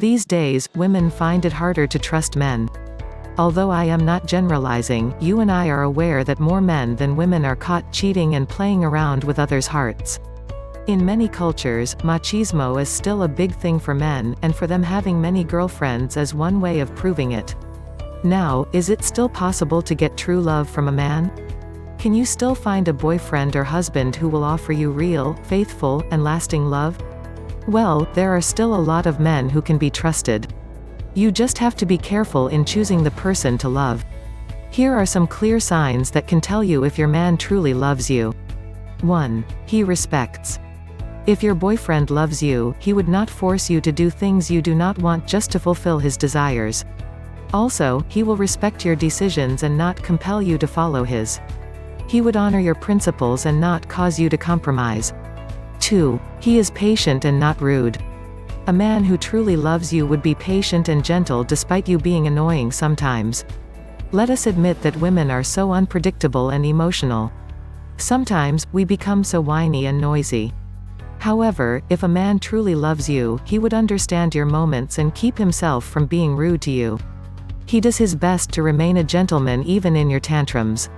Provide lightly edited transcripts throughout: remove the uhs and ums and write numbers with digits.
These days, women find it harder to trust men. Although I am not generalizing, you and I are aware that more men than women are caught cheating and playing around with others' hearts. In many cultures, machismo is still a big thing for men, and for them having many girlfriends is one way of proving it. Now, is it still possible to get true love from a man? Can you still find a boyfriend or husband who will offer you real, faithful, and lasting love? Well, there are still a lot of men who can be trusted. You just have to be careful in choosing the person to love. Here are some clear signs that can tell you if your man truly loves you. 1. He respects. If your boyfriend loves you, he would not force you to do things you do not want just to fulfill his desires. Also, he will respect your decisions and not compel you to follow his. He would honor your principles and not cause you to compromise. 2. He is patient and not rude. A man who truly loves you would be patient and gentle despite you being annoying sometimes. Let us admit that women are so unpredictable and emotional. Sometimes, we become so whiny and noisy. However, if a man truly loves you, he would understand your moments and keep himself from being rude to you. He does his best to remain a gentleman even in your tantrums.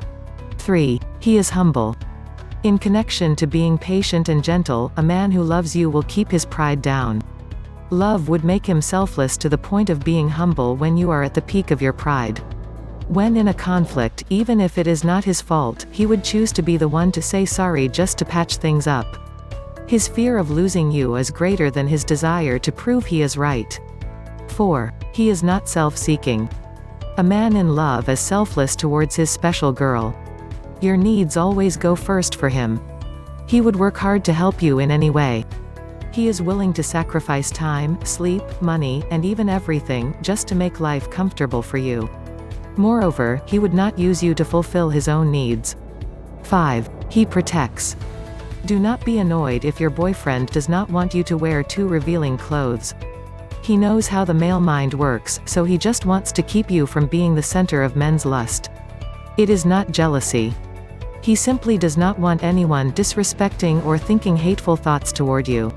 3. He is humble. In connection to being patient and gentle, a man who loves you will keep his pride down. Love would make him selfless to the point of being humble when you are at the peak of your pride. When in a conflict, even if it is not his fault, he would choose to be the one to say sorry just to patch things up. His fear of losing you is greater than his desire to prove he is right. 4. He is not self-seeking. A man in love is selfless towards his special girl. Your needs always go first for him. He would work hard to help you in any way. He is willing to sacrifice time, sleep, money, and even everything, just to make life comfortable for you. Moreover, he would not use you to fulfill his own needs. 5. He protects. Do not be annoyed if your boyfriend does not want you to wear too revealing clothes. He knows how the male mind works, so he just wants to keep you from being the center of men's lust. It is not jealousy. He simply does not want anyone disrespecting or thinking hateful thoughts toward you.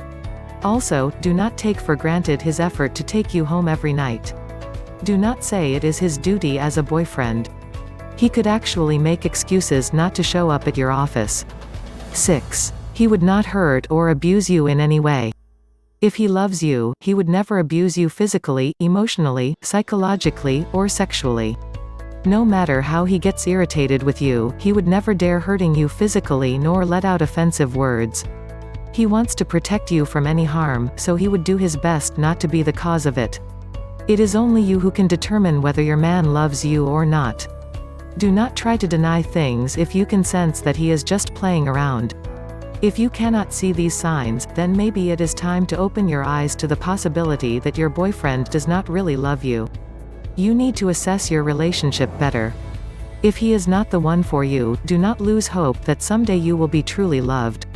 Also, do not take for granted his effort to take you home every night. Do not say it is his duty as a boyfriend. He could actually make excuses not to show up at your office. 6. He would not hurt or abuse you in any way. If he loves you, he would never abuse you physically, emotionally, psychologically, or sexually. No matter how he gets irritated with you, he would never dare hurting you physically nor let out offensive words. He wants to protect you from any harm, so he would do his best not to be the cause of it. It is only you who can determine whether your man loves you or not. Do not try to deny things if you can sense that he is just playing around. If you cannot see these signs, then maybe it is time to open your eyes to the possibility that your boyfriend does not really love you. You need to assess your relationship better. If he is not the one for you, do not lose hope that someday you will be truly loved.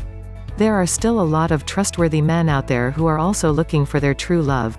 There are still a lot of trustworthy men out there who are also looking for their true love.